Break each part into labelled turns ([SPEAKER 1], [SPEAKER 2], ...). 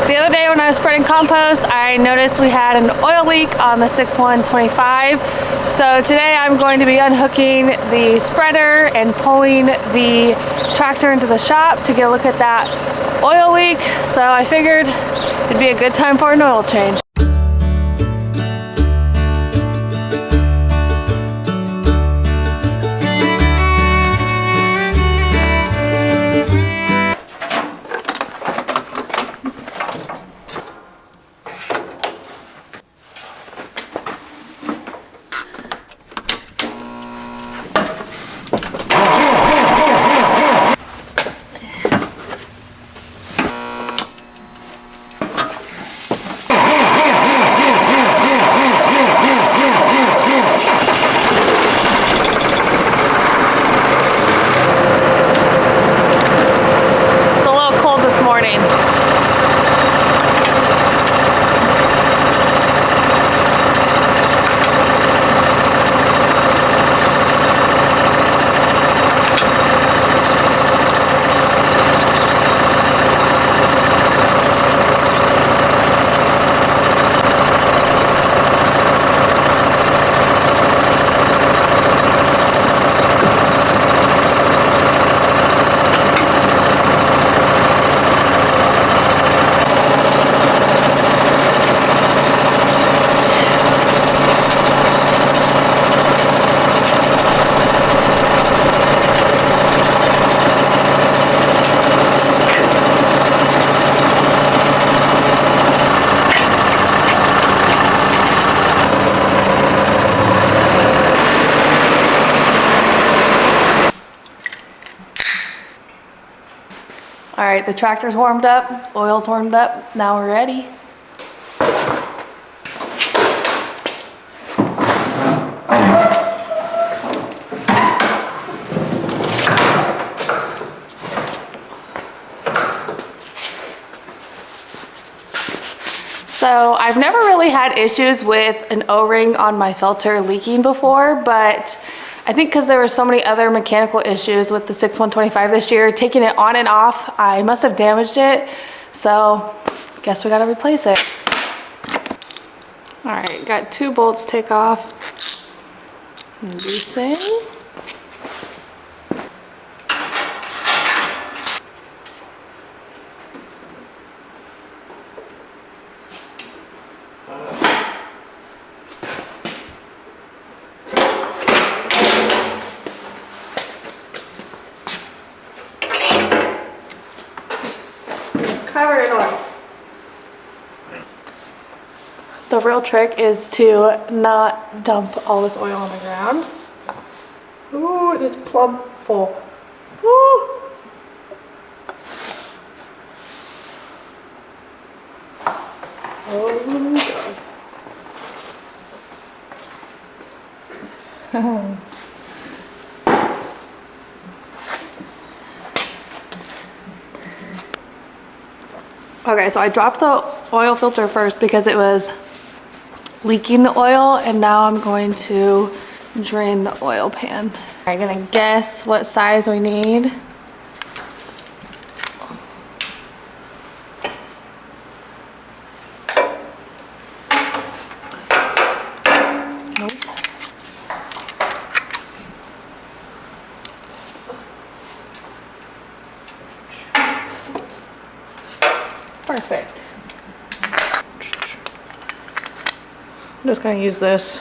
[SPEAKER 1] The other day when I was spreading compost, I noticed we had an oil leak on the 6125. So today I'm going to be unhooking the spreader and pulling the tractor into the shop to get a look at that oil leak. So I figured it'd be a good time for an oil change. All right, the tractor's warmed up, oil's warmed up, now we're ready. So I've never really had issues with an O-ring on my filter leaking before, but I think because there were so many other mechanical issues with the 6125 this year, taking it on and off, I must have damaged it. So guess we gotta replace it. All right, got 2 bolts to take off. Loosen. Cover it oil. The real trick is to not dump all this oil on the ground. Ooh, it is plumb full. Ooh. Oh my God. Okay, so I dropped the oil filter first because it was leaking the oil, and now I'm going to drain the oil pan. I'm gonna guess what size we need. Nope. Perfect. I'm just gonna use this.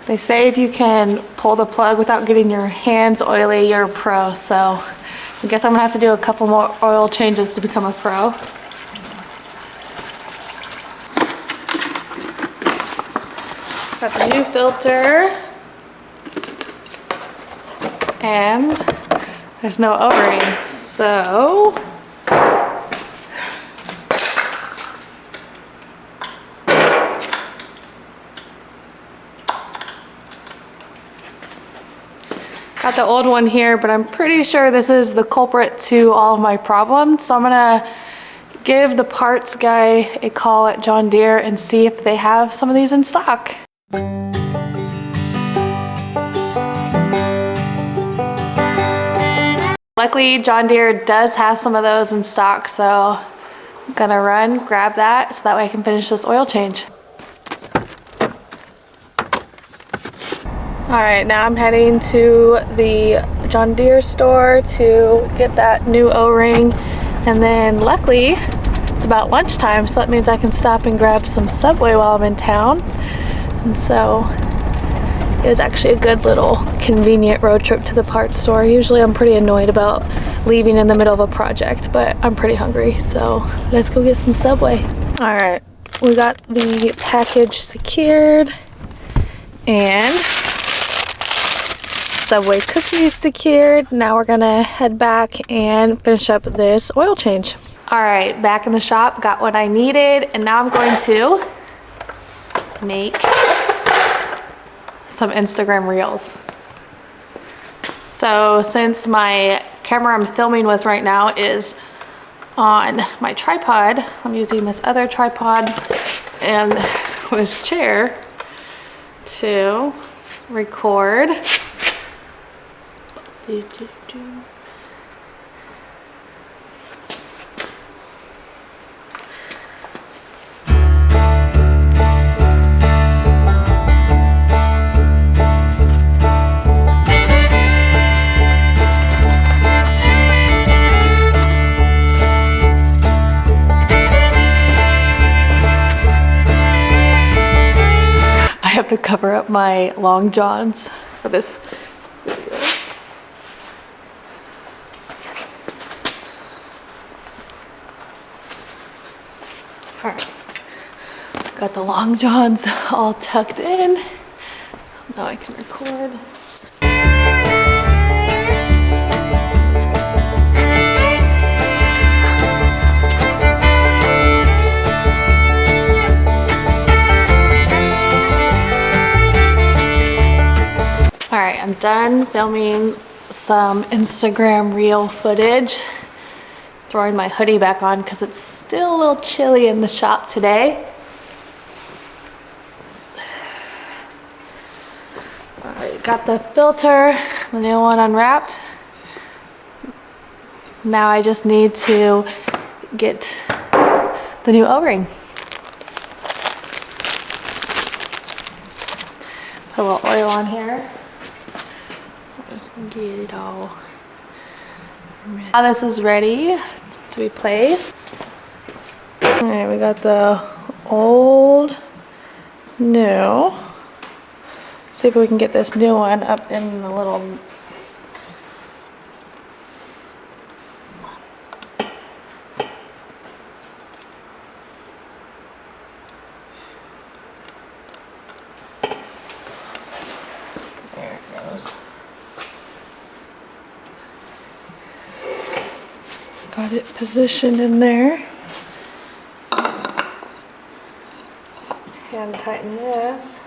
[SPEAKER 1] They say if you can pull the plug without getting your hands oily, you're a pro. So I guess I'm gonna have to do a couple more oil changes to become a pro. Got the new filter, and there's no O-rings, so Got the old one here, but I'm pretty sure this is the culprit to all of my problems. So I'm gonna give the parts guy a call at John Deere and see if they have some of these in stock. Luckily, John Deere does have some of those in stock, so I'm gonna run, grab that, so that way I can finish this oil change. All right, now I'm heading to the John Deere store to get that new O-ring, and then luckily it's about lunchtime, so that means I can stop and grab some Subway while I'm in town. And so it was actually a good little convenient road trip to the parts store. Usually I'm pretty annoyed about leaving in the middle of a project, but I'm pretty hungry, so let's go get some Subway. All right, we got the package secured and Subway cookies secured. Now we're gonna head back and finish up this oil change. All right, back in the shop, got what I needed, and now I'm going to make some Instagram reels. So since my camera I'm filming with right now is on my tripod, I'm using this other tripod and this chair to record. I have to cover up my long johns for this video. All right, got the long johns all tucked in. Now I can record. All right, I'm done filming some Instagram reel footage. Throwing my hoodie back on because it's still a little chilly in the shop today. All right, got the filter, the new one unwrapped. Now I just need to get the new O-ring. Put a little oil on here. Just get it all. Now this is ready to be placed. All right, we got the old, new. See if we can get this new one up in the little. There it goes. Got it positioned in there. And tighten this.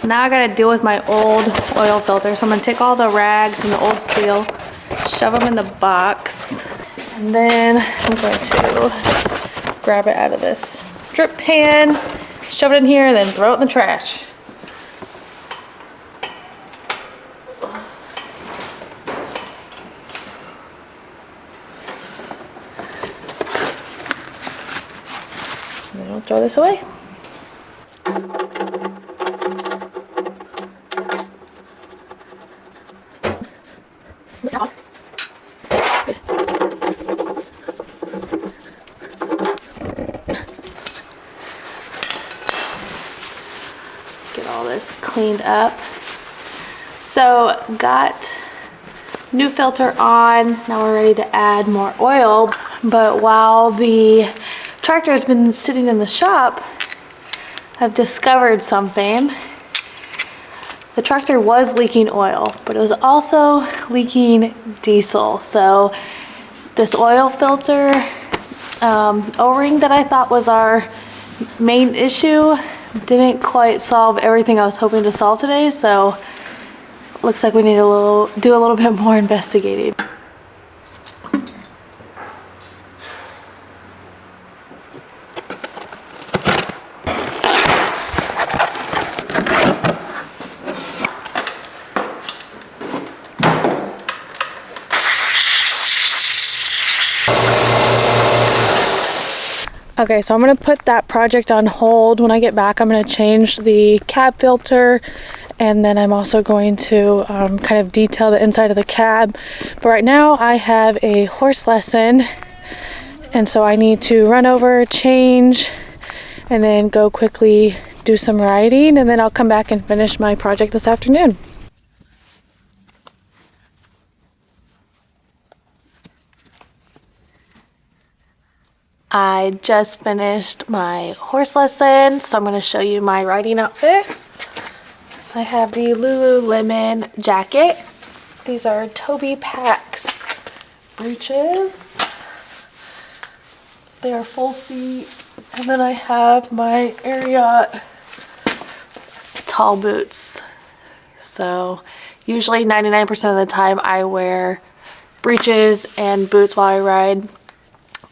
[SPEAKER 1] Now I gotta deal with my old oil filter. So I'm gonna take all the rags and the old seal, shove them in the box, and then I'm going to grab it out of this drip pan, shove it in here, and then throw it in the trash. And then I'll throw this away. Get all this cleaned up. So got new filter on. Now we're ready to add more oil. But while the tractor has been sitting in the shop, I've discovered something. The tractor was leaking oil, but it was also leaking diesel. So this oil filter O-ring that I thought was our main issue didn't quite solve everything I was hoping to solve today. So looks like we need to do a little bit more investigating. Okay, so I'm gonna put that project on hold. When I get back, I'm gonna change the cab filter, and then I'm also going to kind of detail the inside of the cab. But right now I have a horse lesson, and so I need to run over, change, and then go quickly do some riding, and then I'll come back and finish my project this afternoon. I just finished my horse lesson, so I'm going to show you my riding outfit. I have the Lululemon jacket. These are Toby Pax breeches. They are full seat. And then I have my Ariat tall boots. So usually 99% of the time I wear breeches and boots while I ride,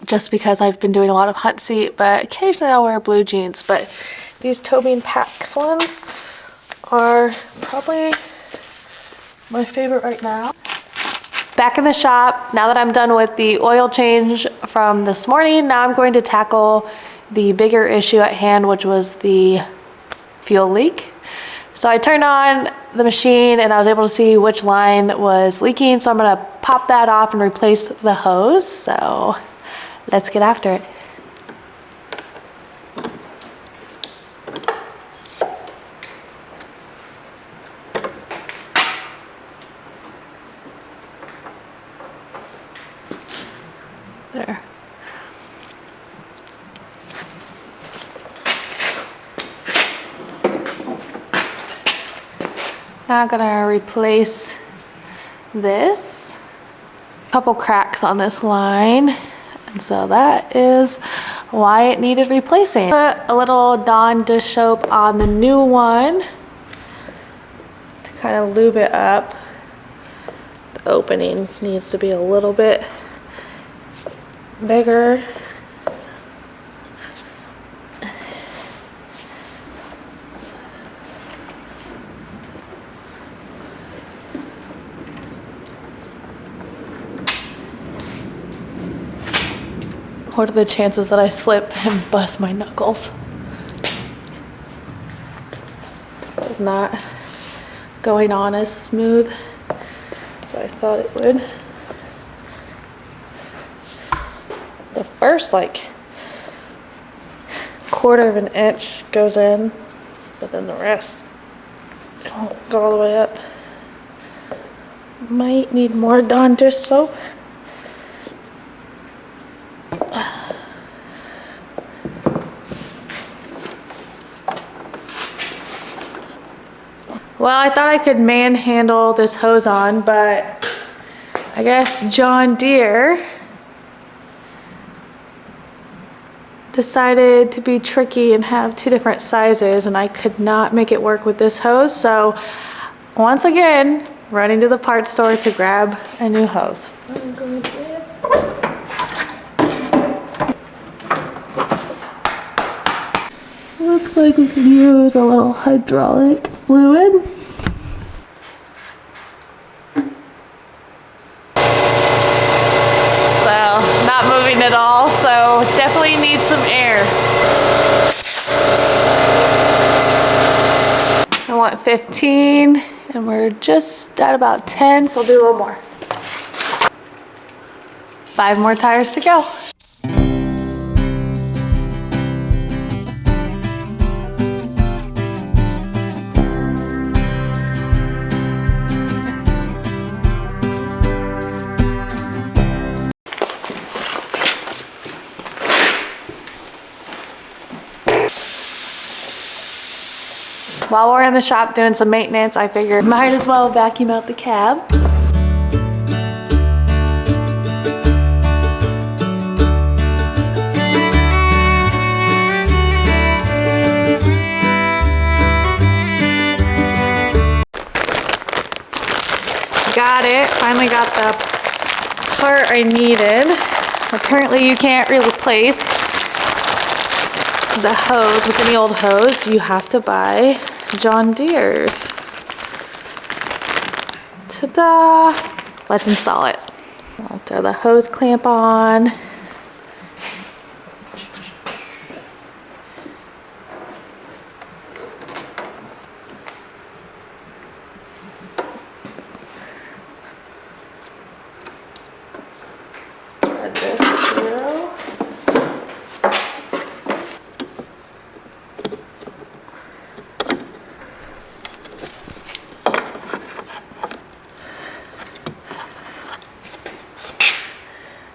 [SPEAKER 1] just because I've been doing a lot of hunt seat, but occasionally I'll wear blue jeans. But these Toby Pax ones are probably my favorite right now. Back in the shop, now that I'm done with the oil change from this morning, now I'm going to tackle the bigger issue at hand, which was the fuel leak. So I turned on the machine and I was able to see which line was leaking. So I'm gonna pop that off and replace the hose. So let's get after it. There. Now I'm gonna replace this. A couple cracks on this line. And so that is why it needed replacing. Put a little Dawn dish soap on the new one to kind of lube it up. The opening needs to be a little bit bigger. What are the chances that I slip and bust my knuckles? It's not going on as smooth as I thought it would. The first quarter of an inch goes in, but then the rest won't go all the way up. Might need more Dawn dish soap. Well, I thought I could manhandle this hose on, but I guess John Deere decided to be tricky and have two different sizes, and I could not make it work with this hose. So once again, running to the parts store to grab a new hose. Looks like we could use a little hydraulic fluid. Well, not moving at all, so definitely need some air. I want 15, and we're just at about 10, so I'll do a little more. 5 more tires to go. While we're in the shop doing some maintenance, I figured might as well vacuum out the cab. Got it. Finally got the part I needed. Apparently you can't replace the hose with any old hose. You have to buy John Deere's. Ta-da! Let's install it. I'll throw the hose clamp on.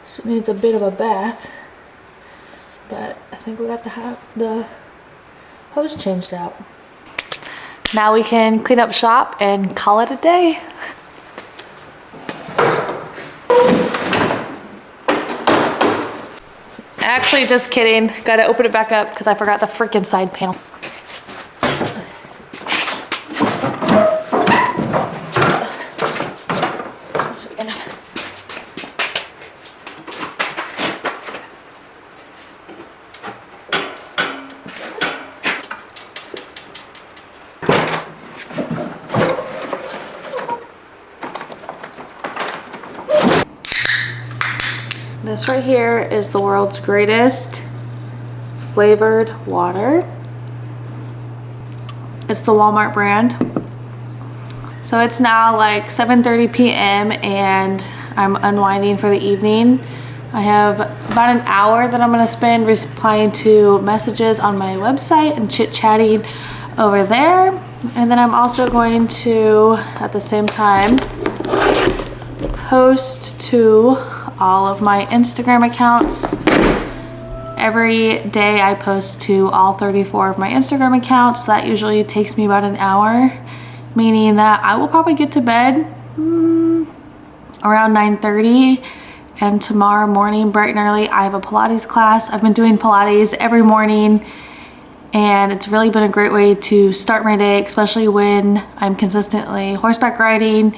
[SPEAKER 1] So it needs a bit of a bath, but I think we got the hose changed out. Now we can clean up shop and call it a day. Actually, just kidding. Gotta open it back up because I forgot the freaking side panel. This right here is the world's greatest flavored water. It's the Walmart brand. So it's now like 7:30 p.m. and I'm unwinding for the evening. I have about an hour that I'm gonna spend replying to messages on my website and chit-chatting over there. And then I'm also going to, at the same time, post to all of my Instagram accounts. Every day I post to all 34 of my Instagram accounts. That usually takes me about an hour, meaning that I will probably get to bed around 9:30, and tomorrow morning bright and early I have a Pilates class. I've been doing Pilates every morning and it's really been a great way to start my day, especially when I'm consistently horseback riding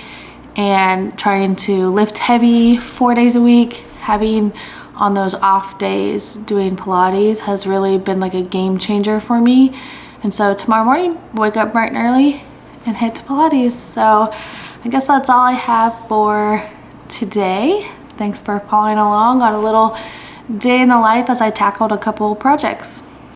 [SPEAKER 1] and trying to lift heavy 4 days a week. Having on those off days doing Pilates has really been like a game changer for me. And so tomorrow morning, wake up bright and early and head to Pilates. So I guess that's all I have for today. Thanks for following along on a little day in the life as I tackled a couple projects.